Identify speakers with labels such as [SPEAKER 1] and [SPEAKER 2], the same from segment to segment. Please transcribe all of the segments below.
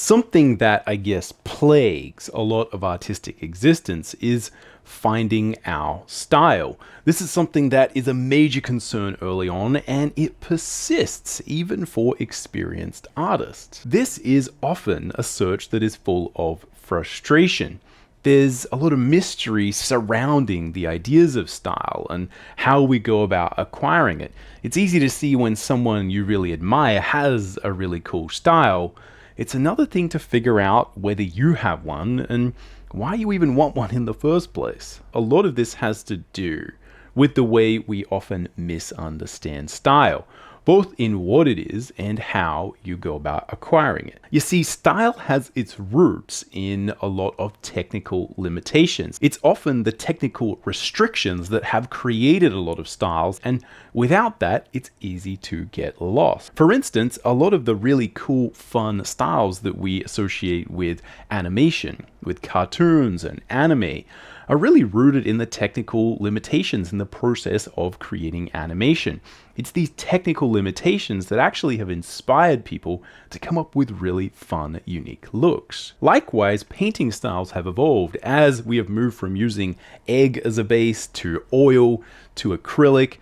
[SPEAKER 1] Something that I guess plagues a lot of artistic existence is finding our style. This is something that is a major concern early on, and it persists even for experienced artists. This is often a search that is full of frustration. There's a lot of mystery surrounding the ideas of style and how we go about acquiring it. It's easy to see when someone you really admire has a really cool style. It's another thing to figure out whether you have one and why you even want one in the first place. A lot of this has to do with the way we often misunderstand style, both in what it is and how you go about acquiring it. You see, style has its roots in a lot of technical limitations. It's often the technical restrictions that have created a lot of styles, and without that, it's easy to get lost. For instance, a lot of the really cool, fun styles that we associate with animation, with cartoons and anime, are really rooted in the technical limitations in the process of creating animation. It's these technical limitations that actually have inspired people to come up with really fun, unique looks. Likewise, painting styles have evolved as we have moved from using egg as a base to oil to acrylic,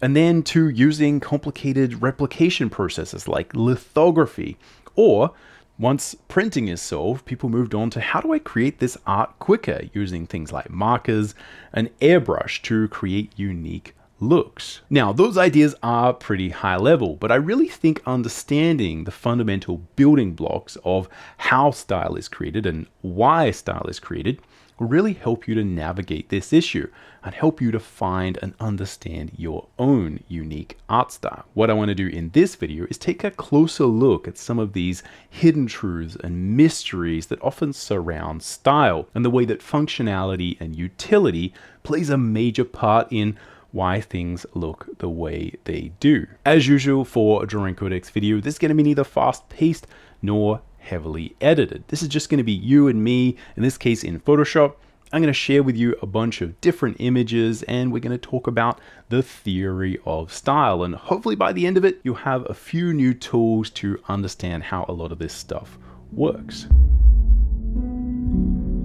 [SPEAKER 1] and then to using complicated replication processes like lithography. Or once printing is solved, people moved on to how do I create this art quicker using things like markers and airbrush to create unique looks. Now, those ideas are pretty high level, but I really think understanding the fundamental building blocks of how style is created and why style is created will really help you to navigate this issue and help you to find and understand your own unique art style. What I want to do in this video is take a closer look at some of these hidden truths and mysteries that often surround style and the way that functionality and utility plays a major part in why things look the way they do. As usual for a Drawing Codex video, this is going to be neither fast-paced nor heavily edited. This is just going to be you and me, in this case in Photoshop. I'm going to share with you a bunch of different images and we're going to talk about the theory of style, and hopefully by the end of it you'll have a few new tools to understand how a lot of this stuff works.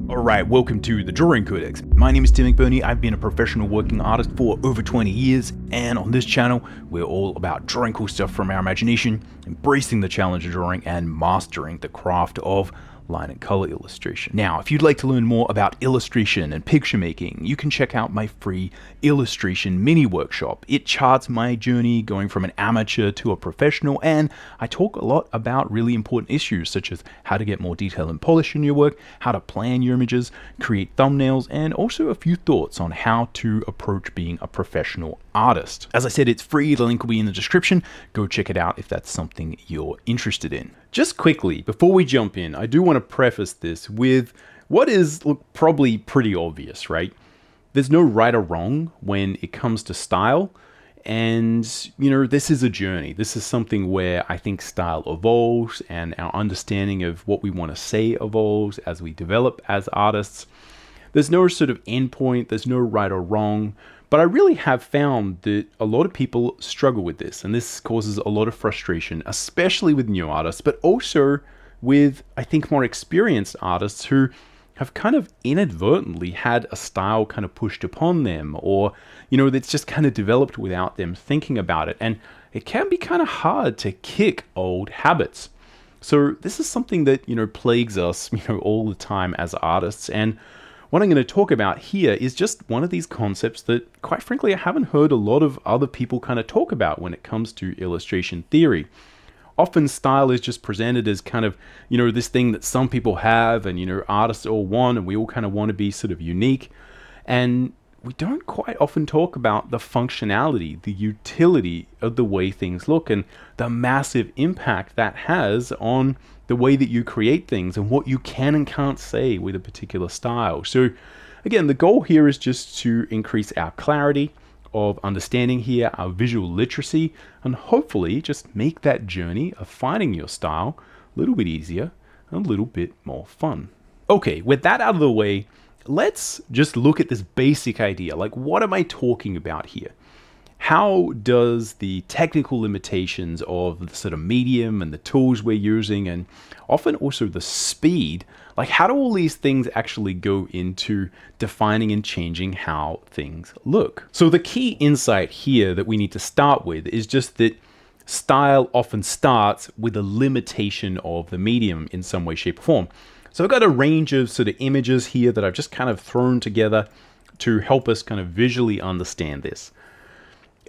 [SPEAKER 1] Alright, welcome to the Drawing Codex. My name is Tim McBurney. I've been a professional working artist for over 20 years, and on this channel, we're all about drawing cool stuff from our imagination, embracing the challenge of drawing, and mastering the craft of line and color illustration. Now, if you'd like to learn more about illustration and picture making, you can check out my free illustration mini workshop. It charts my journey going from an amateur to a professional, and I talk a lot about really important issues such as how to get more detail and polish in your work, how to plan your images, create thumbnails, and also a few thoughts on how to approach being a professional artist. As I said, it's free. The link will be in the description. Go check it out if that's something you're interested in. Just quickly, before we jump in, I do want to preface this with what is probably pretty obvious, right? There's no right or wrong when it comes to style. And, you know, this is a journey. This is something where I think style evolves and our understanding of what we want to say evolves as we develop as artists. There's no sort of endpoint. There's no right or wrong. But I really have found that a lot of people struggle with this, and this causes a lot of frustration, especially with new artists, but also with, I think, more experienced artists who have kind of inadvertently had a style kind of pushed upon them, or, you know, that's just kind of developed without them thinking about it. And it can be kind of hard to kick old habits. So this is something that, you know, plagues us, you know, all the time as artists. And what I'm going to talk about here is just one of these concepts that, quite frankly, I haven't heard a lot of other people kind of talk about when it comes to illustration theory. Often style is just presented as kind of, you know, this thing that some people have and, you know, artists all want, and we all kind of want to be sort of unique. And we don't quite often talk about the functionality, the utility of the way things look, and the massive impact that has on the way that you create things and what you can and can't say with a particular style. So again, the goal here is just to increase our clarity of understanding here, our visual literacy, and hopefully just make that journey of finding your style a little bit easier and a little bit more fun. Okay, with that out of the way, let's just look at this basic idea. Like, what am I talking about here? how does the technical limitations of the sort of medium and the tools we're using, and often also the speed, like how do all these things actually go into defining and changing how things look? So the key insight here that we need to start with is just that style often starts with a limitation of the medium in some way, shape, or form. So I've got a range of sort of images here that I've just kind of thrown together to help us kind of visually understand this.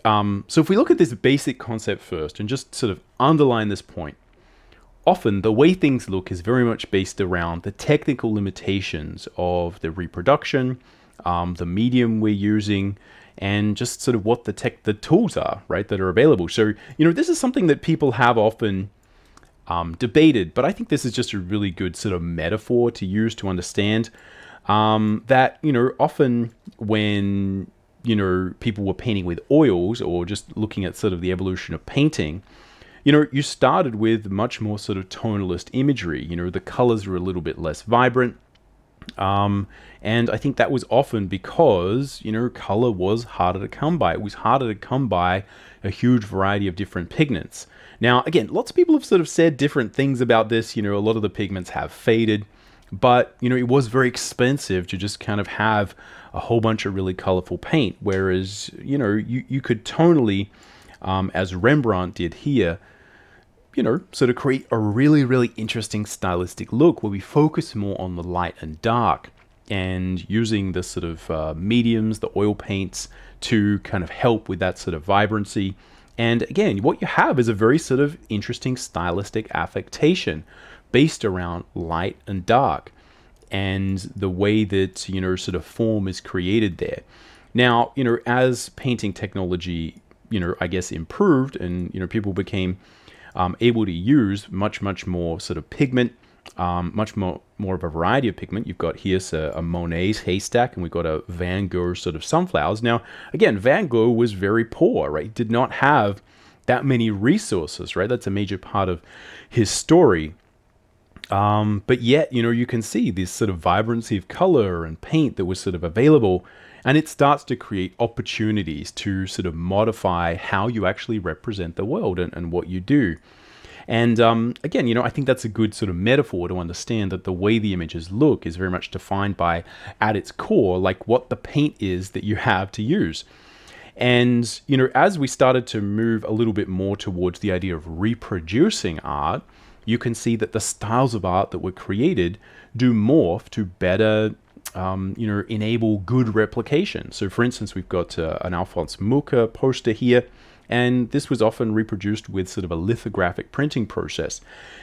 [SPEAKER 1] So if we look at this basic concept first and just sort of underline this point, often the way things look is very much based around the technical limitations of the reproduction, the medium we're using, and just sort of what the tools are, right, that are available. So, this is something that people have often debated, but I think this is just a really good sort of metaphor to use to understand that, often when people were painting with oils or just looking at sort of the evolution of painting, you started with much more sort of tonalist imagery. The colors were a little bit less vibrant. And I think that was often because, color was harder to come by. It was harder to come by a huge variety of different pigments. Now, again, lots of people have sort of said different things about this. A lot of the pigments have faded. But, it was very expensive to just kind of have a whole bunch of really colorful paint. Whereas, you could tonally, as Rembrandt did here, sort of create a really, really interesting stylistic look where we focus more on the light and dark and using the sort of mediums, the oil paints to kind of help with that sort of vibrancy. And again, what you have is a very sort of interesting stylistic affectation based around light and dark and the way that, sort of form is created there. Now, as painting technology, I guess improved and, people became able to use much, much more sort of pigment, much more of a variety of pigment. You've got here a Monet's haystack, and we've got a Van Gogh sort of sunflowers. Now, again, Van Gogh was very poor, right? Did not have that many resources, right? That's a major part of his story. But yet, you can see this sort of vibrancy of color and paint that was sort of available, and it starts to create opportunities to sort of modify how you actually represent the world and what you do. And again, I think that's a good sort of metaphor to understand that the way the images look is very much defined by, at its core, like what the paint is that you have to use. And, as we started to move a little bit more towards the idea of reproducing art, you can see that the styles of art that were created do morph to better, enable good replication. So for instance, we've got an Alphonse Mucha poster here, and this was often reproduced with sort of a lithographic printing process.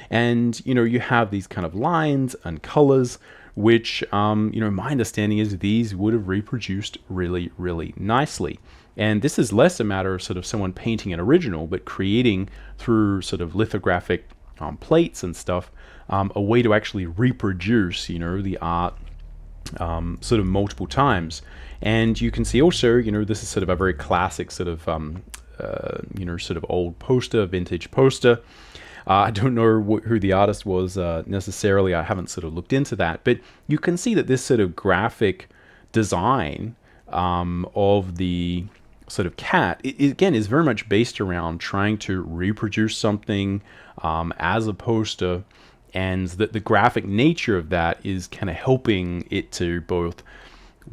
[SPEAKER 1] And, you have these kind of lines and colors, which, my understanding is these would have reproduced really, really nicely. And this is less a matter of sort of someone painting an original, but creating through sort of lithographic plates and stuff, a way to actually reproduce, the art sort of multiple times. And you can see also, this is sort of a very classic sort of, sort of old poster, vintage poster. I don't know who the artist was necessarily. I haven't sort of looked into that. But you can see that this sort of graphic design of the sort of cat, it again is very much based around trying to reproduce something as a poster, and that the graphic nature of that is kind of helping it to both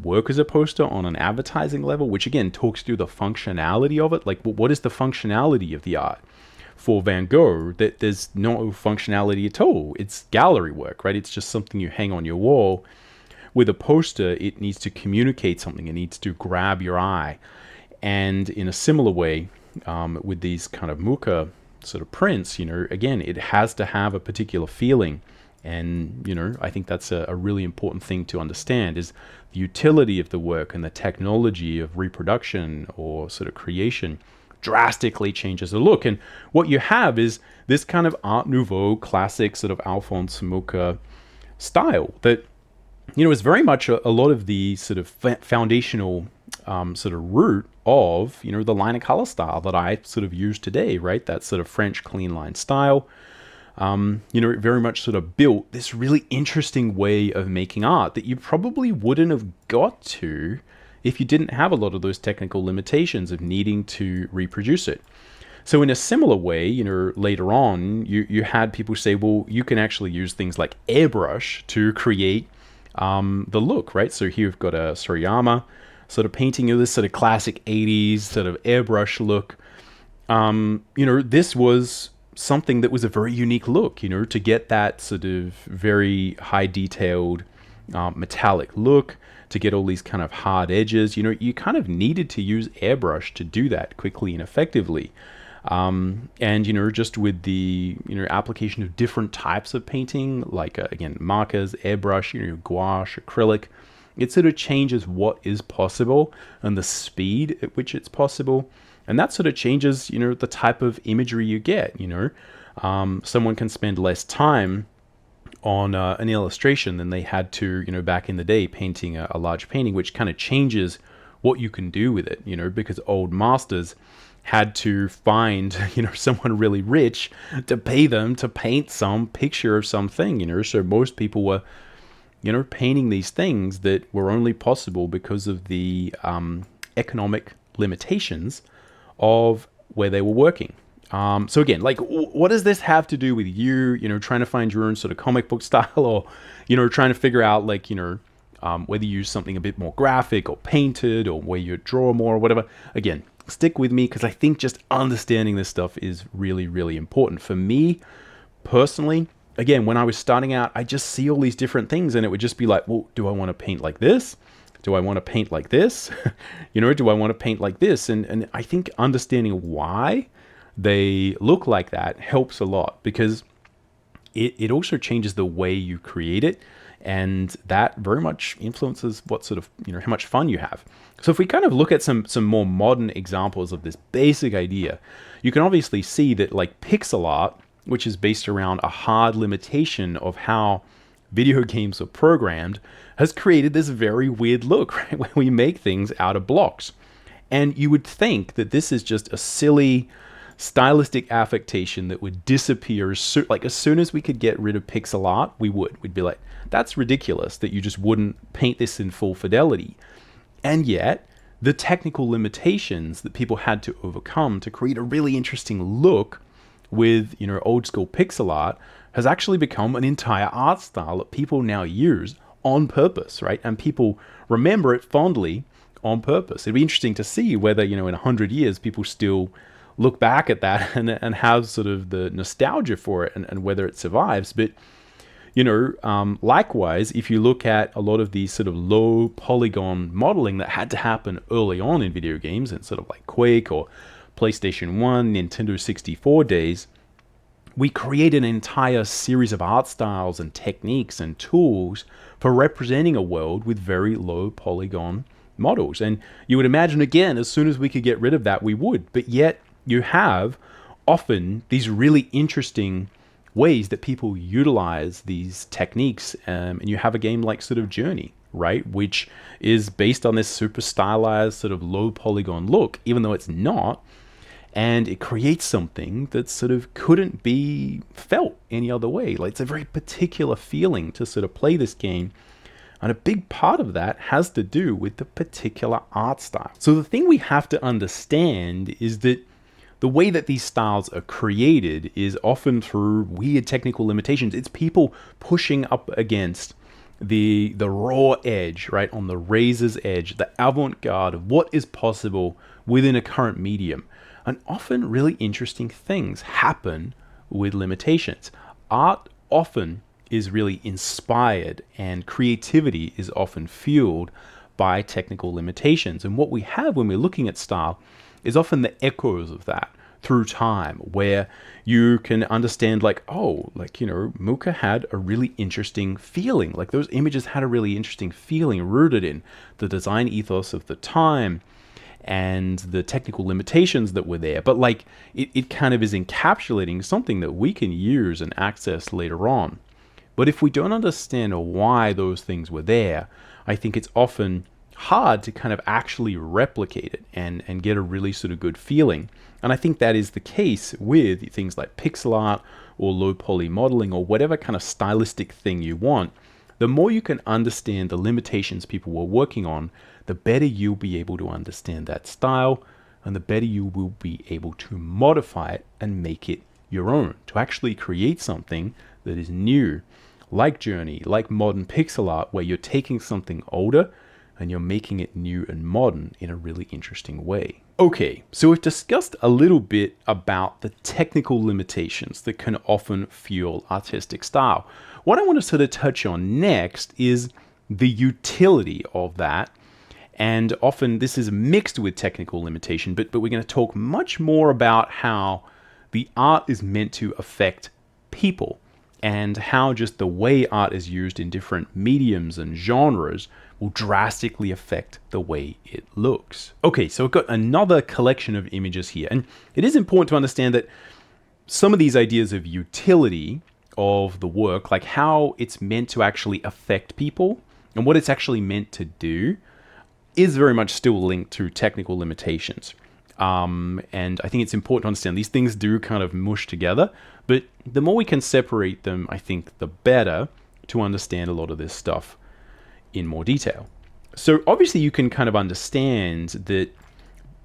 [SPEAKER 1] work as a poster on an advertising level, which again talks through the functionality of it. Like, what is the functionality of the art? For Van Gogh, that there's no functionality at all. It's gallery work, right? It's just something you hang on your wall. With a poster, it needs to communicate something. It needs to grab your eye. And in a similar way, with these kind of Mucha sort of prints, again, it has to have a particular feeling. And, I think that's a really important thing to understand, is the utility of the work and the technology of reproduction or sort of creation drastically changes the look. And what you have is this kind of Art Nouveau classic sort of Alphonse Mucha style that, is very much a lot of the sort of foundational sort of root of, the line of color style that I sort of use today, right? That sort of French clean line style. It very much sort of built this really interesting way of making art that you probably wouldn't have got to if you didn't have a lot of those technical limitations of needing to reproduce it. So in a similar way, later on, you had people say, well, you can actually use things like airbrush to create the look, right? So here you've got a Sorayama sort of painting of this sort of classic 80s sort of airbrush look. This was something that was a very unique look, to get that sort of very high detailed metallic look, to get all these kind of hard edges. You kind of needed to use airbrush to do that quickly and effectively. And just with the application of different types of painting, like again, markers, airbrush, gouache, acrylic, it sort of changes what is possible and the speed at which it's possible. And that sort of changes, the type of imagery you get. Someone can spend less time on an illustration than they had to, back in the day, painting a large painting, which kind of changes what you can do with it, because old masters had to find, someone really rich to pay them to paint some picture of something, so most people were, painting these things that were only possible because of the economic limitations of where they were working. So again, like, what does this have to do with you, trying to find your own sort of comic book style, or, trying to figure out, like, whether you use something a bit more graphic or painted, or where you draw more or whatever. Again, stick with me, because I think just understanding this stuff is really, really important. For me, personally, again, when I was starting out, I just see all these different things, and it would just be like, well, do I want to paint like this? Do I want to paint like this? Do I want to paint like this? And I think understanding why they look like that helps a lot, because it also changes the way you create it, and that very much influences what sort of, how much fun you have. So if we kind of look at some more modern examples of this basic idea, you can obviously see that, like, pixel art, which is based around a hard limitation of how video games are programmed, has created this very weird look, right, where we make things out of blocks. And you would think that this is just a silly stylistic affectation that would disappear. Like, as soon as we could get rid of pixel art, we'd be like, that's ridiculous that you just wouldn't paint this in full fidelity. And yet, the technical limitations that people had to overcome to create a really interesting look with, old school pixel art has actually become an entire art style that people now use on purpose, right? And people remember it fondly on purpose. It'd be interesting to see whether, in 100 years, people still look back at that and have sort of the nostalgia for it, and whether it survives. But, likewise, if you look at a lot of these sort of low polygon modeling that had to happen early on in video games, and sort of like Quake or PlayStation 1, Nintendo 64 days, we created an entire series of art styles and techniques and tools for representing a world with very low polygon models. And you would imagine, again, as soon as we could get rid of that, we would. But yet you have often these really interesting ways that people utilize these techniques. And you have a game like sort of Journey, right, which is based on this super stylized sort of low polygon look, even though it's not. And it creates something that sort of couldn't be felt any other way. Like, it's a very particular feeling to sort of play this game. And a big part of that has to do with the particular art style. So the thing we have to understand is that the way that these styles are created is often through weird technical limitations. It's people pushing up against the raw edge, right, on the razor's edge, the avant-garde of what is possible within a current medium. And often really interesting things happen with limitations. Art often is really inspired, and creativity is often fueled by technical limitations. And what we have when we're looking at style is often the echoes of that through time, where you can understand, like, oh, like, Muka had a really interesting feeling. Like, those images had a really interesting feeling rooted in the design ethos of the time and the technical limitations that were there. But, like, it kind of is encapsulating something that we can use and access later on. But if we don't understand why those things were there, I think it's often hard to kind of actually replicate it and get a really sort of good feeling. And I think that is the case with things like pixel art or low poly modeling or whatever kind of stylistic thing you want. the more you can understand the limitations people were working on, the better you'll be able to understand that style, and the better you will be able to modify it and make it your own, to actually create something that is new, like Journey, like modern pixel art, where you're taking something older and you're making it new and modern in a really interesting way. Okay, so we've discussed a little bit about the technical limitations that can often fuel artistic style. What I want to sort of touch on next is the utility of that. And often this is mixed with technical limitation, but we're going to talk much more about how the art is meant to affect people, and how just the way art is used in different mediums and genres will drastically affect the way it looks. Okay, so I've got another collection of images here, and it is important to understand that some of these ideas of utility of the work, like how it's meant to actually affect people and what it's actually meant to do, is very much still linked to technical limitations. And I think it's important to understand these things do kind of mush together, but the more we can separate them, I think the better to understand a lot of this stuff in more detail. So obviously you can kind of understand that,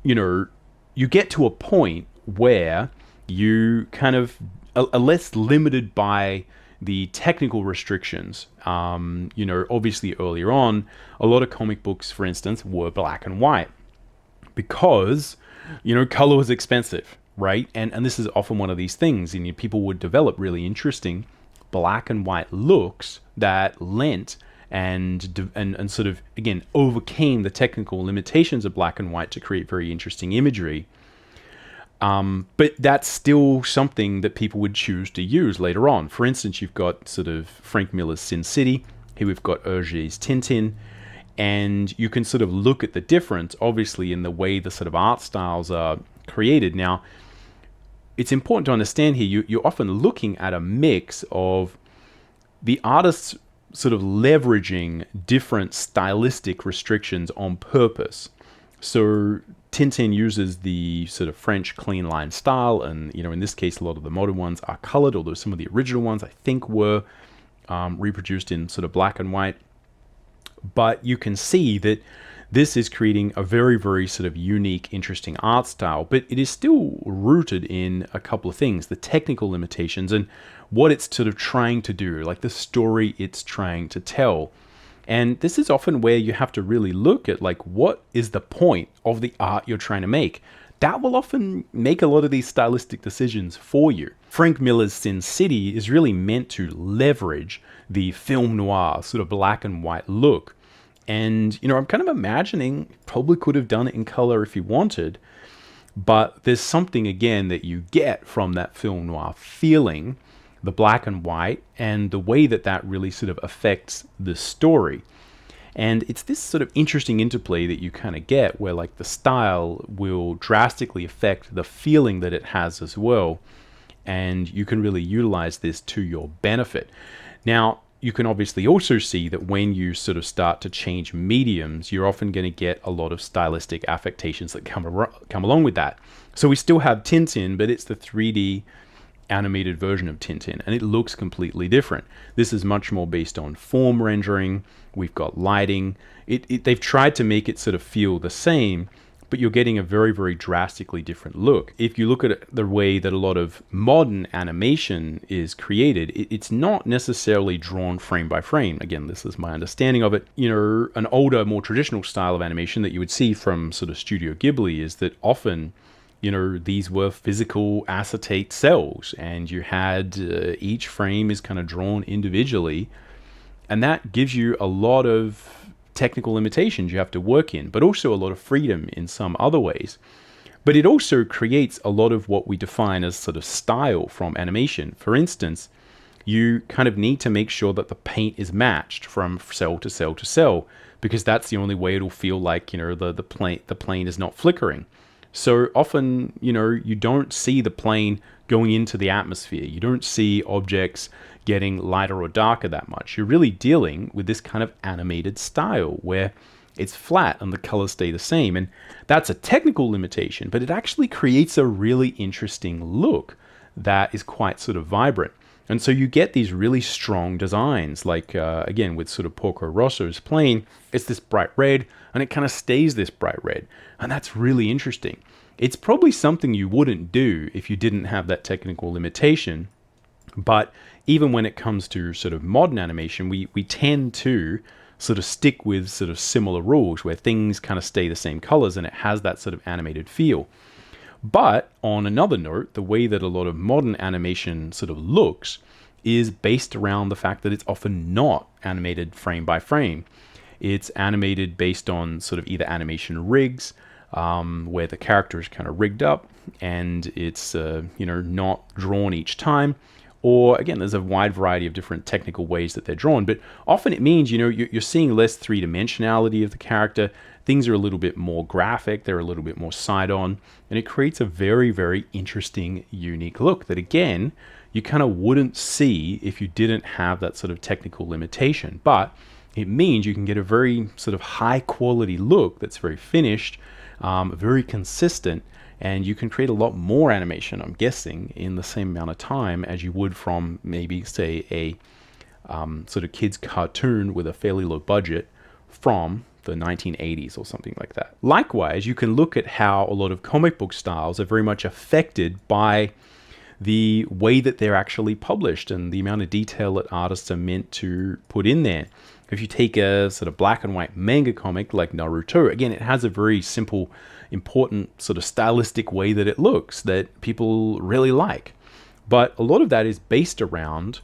[SPEAKER 1] you get to a point where you kind of are less limited by the technical restrictions. Obviously earlier on, a lot of comic books, for instance, were black and white because color was expensive, right? And this is often one of these things, and people would develop really interesting black and white looks that lent and sort of, again, overcame the technical limitations of black and white to create very interesting imagery. But that's still something that people would choose to use later on. For instance, you've got sort of Frank Miller's Sin City, here we've got Hergé's Tintin, and you can sort of look at the difference, obviously, in the way the sort of art styles are created. Now, it's important to understand here, you're often looking at a mix of the artists sort of leveraging different stylistic restrictions on purpose. So Tintin uses the sort of French clean line style, and in this case, a lot of the modern ones are colored, although some of the original ones I think were reproduced in sort of black and white. But you can see that this is creating a very, very sort of unique, interesting art style, but it is still rooted in a couple of things, the technical limitations and what it's sort of trying to do, like the story it's trying to tell. And this is often where you have to really look at, like, what is the point of the art you're trying to make? That will often make a lot of these stylistic decisions for you. Frank Miller's Sin City is really meant to leverage the film noir, sort of black and white look. And, I'm kind of imagining probably could have done it in color if he wanted, but there's something, again, that you get from that film noir feeling, the black and white, and the way that that really sort of affects the story. And it's this sort of interesting interplay that you kind of get where, like, the style will drastically affect the feeling that it has as well. And you can really utilize this to your benefit. Now, you can obviously also see that when you sort of start to change mediums, you're often going to get a lot of stylistic affectations that come along with that. So we still have Tintin, but it's the 3D animated version of Tintin, and it looks completely different. This is much more based on form rendering. We've got lighting. They've tried to make it sort of feel the same, but you're getting a very, very drastically different look. If you look at the way that a lot of modern animation is created, it's not necessarily drawn frame by frame. Again, this is my understanding of it. An older, more traditional style of animation that you would see from sort of Studio Ghibli is that often, these were physical acetate cells, and you had each frame is kind of drawn individually, and that gives you a lot of technical limitations you have to work in, but also a lot of freedom in some other ways. But it also creates a lot of what we define as sort of style from animation. For instance, you kind of need to make sure that the paint is matched from cell to cell to cell, because that's the only way it'll feel like, the plane is not flickering. So often, you don't see the plane going into the atmosphere. You don't see objects getting lighter or darker that much. You're really dealing with this kind of animated style where it's flat and the colors stay the same. And that's a technical limitation, but it actually creates a really interesting look that is quite sort of vibrant. And so you get these really strong designs, like again with sort of Porco Rosso's plane, it's this bright red, and it kind of stays this bright red, and that's really interesting. It's probably something you wouldn't do if you didn't have that technical limitation, but even when it comes to sort of modern animation, we tend to sort of stick with sort of similar rules where things kind of stay the same colors and it has that sort of animated feel. But on another note, the way that a lot of modern animation sort of looks is based around the fact that it's often not animated frame by frame. It's animated based on sort of either animation rigs, where the character is kind of rigged up and it's not drawn each time. Or again, there's a wide variety of different technical ways that they're drawn, but often it means you're seeing less three-dimensionality of the character. Things are a little bit more graphic, they're a little bit more side-on, and it creates a very, very interesting, unique look that again, you kind of wouldn't see if you didn't have that sort of technical limitation. But it means you can get a very sort of high-quality look that's very finished, very consistent, and you can create a lot more animation, I'm guessing, in the same amount of time as you would from maybe, say, a sort of kids' cartoon with a fairly low budget from the 1980s or something like that. Likewise, you can look at how a lot of comic book styles are very much affected by the way that they're actually published and the amount of detail that artists are meant to put in there. If you take a sort of black and white manga comic like Naruto, again, it has a very simple, important sort of stylistic way that it looks that people really like. But a lot of that is based around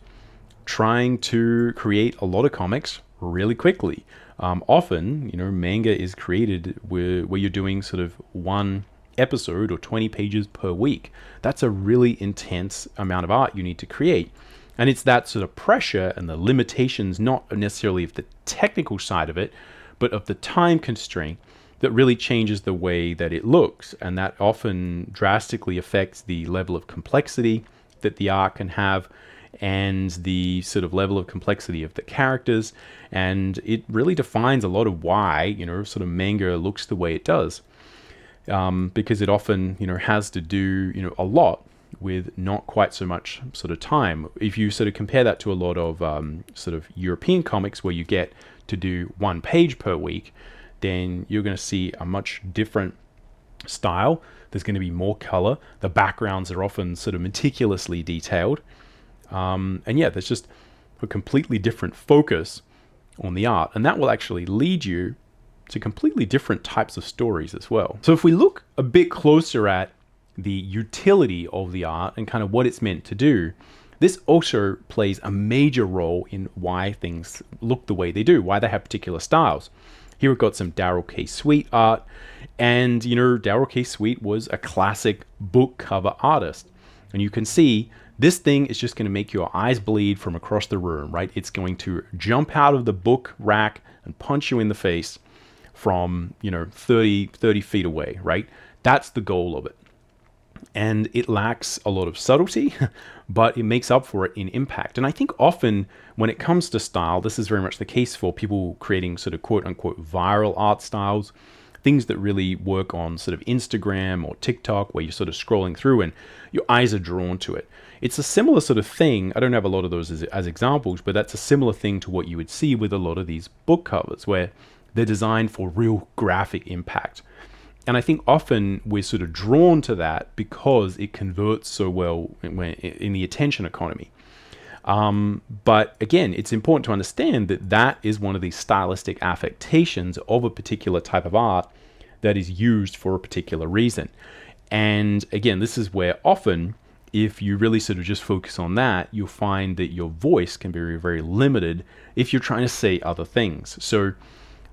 [SPEAKER 1] trying to create a lot of comics really quickly. Often, manga is created where you're doing sort of one episode or 20 pages per week. That's a really intense amount of art you need to create. And it's that sort of pressure and the limitations, not necessarily of the technical side of it, but of the time constraint that really changes the way that it looks. And that often drastically affects the level of complexity that the art can have and the sort of level of complexity of the characters. And it really defines a lot of why, sort of manga looks the way it does. Because it often, has to do, a lot with not quite so much sort of time. If you sort of compare that to a lot of sort of European comics where you get to do one page per week, then you're going to see a much different style. There's going to be more color. The backgrounds are often sort of meticulously detailed. And yeah, there's just a completely different focus on the art. And that will actually lead you to completely different types of stories as well. So if we look a bit closer at the utility of the art and kind of what it's meant to do, this also plays a major role in why things look the way they do, why they have particular styles. Here we've got some Daryl K. Sweet art, and Daryl K. Sweet was a classic book cover artist. And you can see this thing is just going to make your eyes bleed from across the room, right? It's going to jump out of the book rack and punch you in the face from 30 feet away, right? That's the goal of it. And it lacks a lot of subtlety, but it makes up for it in impact. And I think often when it comes to style, this is very much the case for people creating sort of quote unquote viral art styles, things that really work on sort of Instagram or TikTok, where you're sort of scrolling through and your eyes are drawn to it. It's a similar sort of thing. I don't have a lot of those as examples, but that's a similar thing to what you would see with a lot of these book covers, where they're designed for real graphic impact. And I think often we're sort of drawn to that because it converts so well in the attention economy. But again, it's important to understand that that is one of these stylistic affectations of a particular type of art that is used for a particular reason. And again, this is where often, if you really sort of just focus on that, you'll find that your voice can be very, very limited if you're trying to say other things. So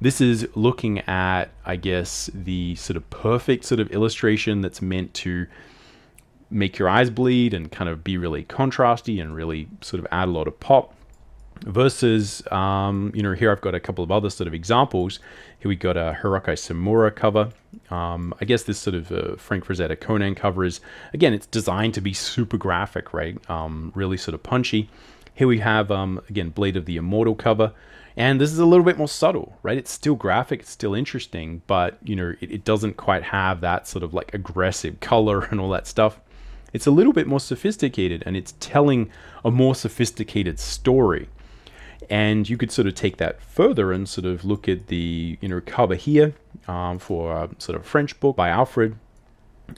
[SPEAKER 1] this is looking at, I guess, the sort of perfect sort of illustration that's meant to make your eyes bleed and kind of be really contrasty and really sort of add a lot of pop. Versus, here I've got a couple of other sort of examples. Here we got a Hiroki Samura cover. I guess this sort of Frank Frazetta Conan cover is, again, it's designed to be super graphic, right? Really sort of punchy. Here we have, again, Blade of the Immortal cover. And this is a little bit more subtle, right? It's still graphic, it's still interesting, but, it doesn't quite have that sort of like aggressive color and all that stuff. It's a little bit more sophisticated, and it's telling a more sophisticated story. And you could sort of take that further and sort of look at the cover here for a sort of French book by Alfred.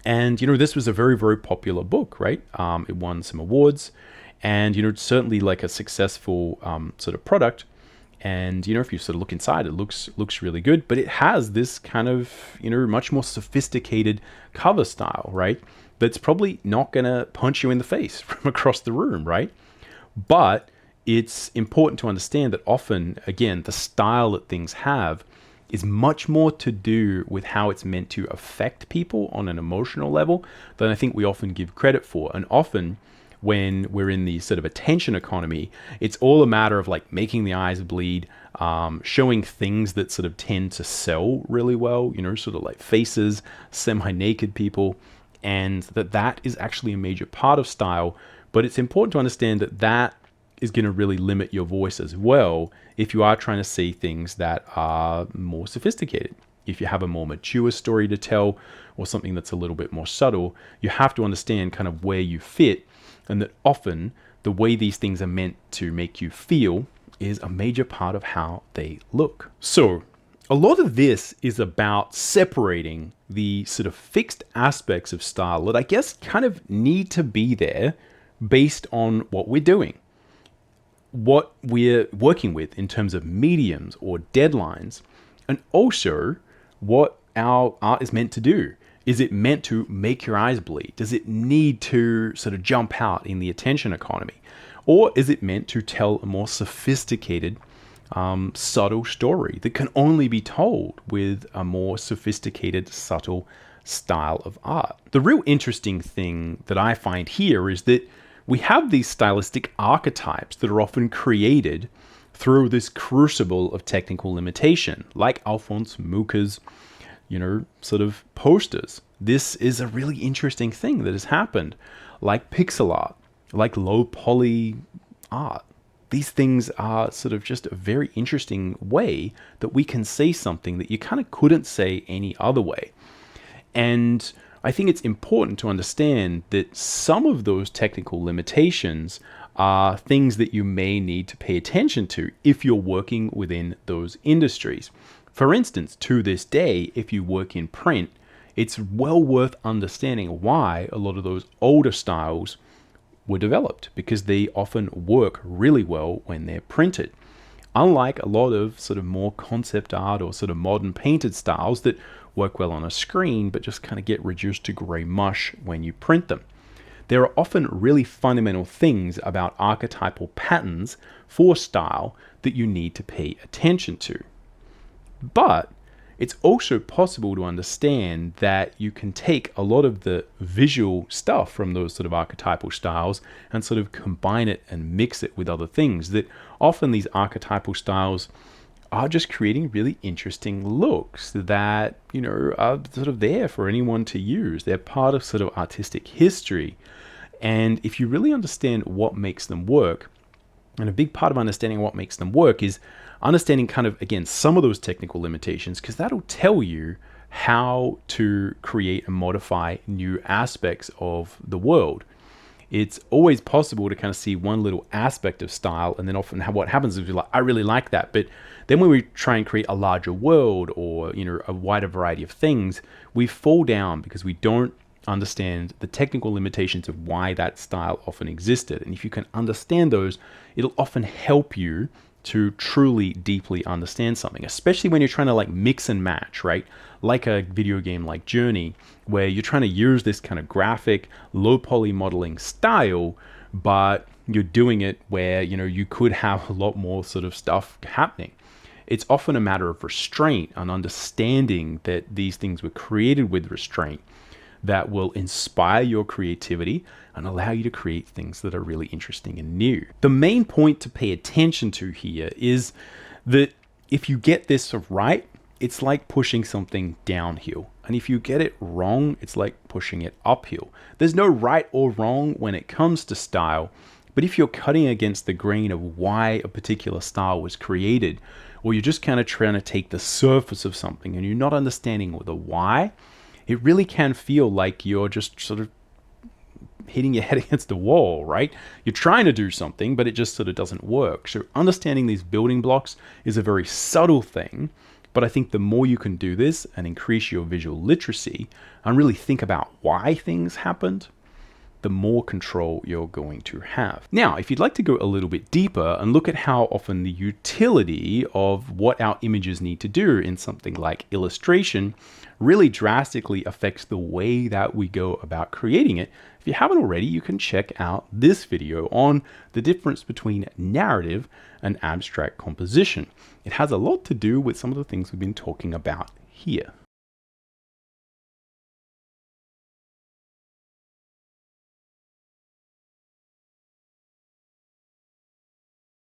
[SPEAKER 1] And this was a very, very popular book, right? It won some awards, and certainly like a successful sort of product. And if you sort of look inside, it looks really good, but it has this kind of much more sophisticated cover style, right? That's probably not gonna punch you in the face from across the room, right? But it's important to understand that often, again, the style that things have is much more to do with how it's meant to affect people on an emotional level than I think we often give credit for. And often when we're in the sort of attention economy, it's all a matter of like making the eyes bleed, showing things that sort of tend to sell really well, sort of like faces, semi-naked people, and that is actually a major part of style. But it's important to understand that is going to really limit your voice as well if you are trying to see things that are more sophisticated. If you have a more mature story to tell or something that's a little bit more subtle, you have to understand kind of where you fit, and that often the way these things are meant to make you feel is a major part of how they look. So a lot of this is about separating the sort of fixed aspects of style that I guess kind of need to be there based on what we're doing, what we're working with in terms of mediums or deadlines, and also what our art is meant to do. Is it meant to make your eyes bleed? Does it need to sort of jump out in the attention economy? Or is it meant to tell a more sophisticated, subtle story that can only be told with a more sophisticated, subtle style of art? The real interesting thing that I find here is that we have these stylistic archetypes that are often created through this crucible of technical limitation, like Alphonse Mucha's, sort of posters. This is a really interesting thing that has happened, like pixel art, like low poly art. These things are sort of just a very interesting way that we can say something that you kind of couldn't say any other way. And I think it's important to understand that some of those technical limitations are things that you may need to pay attention to if you're working within those industries. For instance, to this day, if you work in print, it's well worth understanding why a lot of those older styles were developed, because they often work really well when they're printed. Unlike a lot of sort of more concept art or sort of modern painted styles that work well on a screen but just kind of get reduced to gray mush when you print them. There are often really fundamental things about archetypal patterns for style that you need to pay attention to. But it's also possible to understand that you can take a lot of the visual stuff from those sort of archetypal styles and sort of combine it and mix it with other things. That often these archetypal styles are just creating really interesting looks that, are sort of there for anyone to use. They're part of sort of artistic history. And if you really understand what makes them work, and a big part of understanding what makes them work is understanding kind of, again, some of those technical limitations, because that'll tell you how to create and modify new aspects of the world. It's always possible to kind of see one little aspect of style, and then often what happens is we're like, I really like that. But then when we try and create a larger world or, a wider variety of things, we fall down because we don't understand the technical limitations of why that style often existed. And if you can understand those, it'll often help you to truly deeply understand something, especially when you're trying to like mix and match, right? Like a video game like Journey, where you're trying to use this kind of graphic, low poly modeling style, but you're doing it where, you could have a lot more sort of stuff happening. It's often a matter of restraint and understanding that these things were created with restraint that will inspire your creativity and allow you to create things that are really interesting and new. The main point to pay attention to here is that if you get this right, it's like pushing something downhill. And if you get it wrong, it's like pushing it uphill. There's no right or wrong when it comes to style, but if you're cutting against the grain of why a particular style was created, or you're just kind of trying to take the surface of something and you're not understanding the why, it really can feel like you're just sort of hitting your head against the wall, right? You're trying to do something, but it just sort of doesn't work. So understanding these building blocks is a very subtle thing, but I think the more you can do this and increase your visual literacy and really think about why things happened, the more control you're going to have. Now, if you'd like to go a little bit deeper and look at how often the utility of what our images need to do in something like illustration really drastically affects the way that we go about creating it, if you haven't already, you can check out this video on the difference between narrative and abstract composition. It has a lot to do with some of the things we've been talking about here.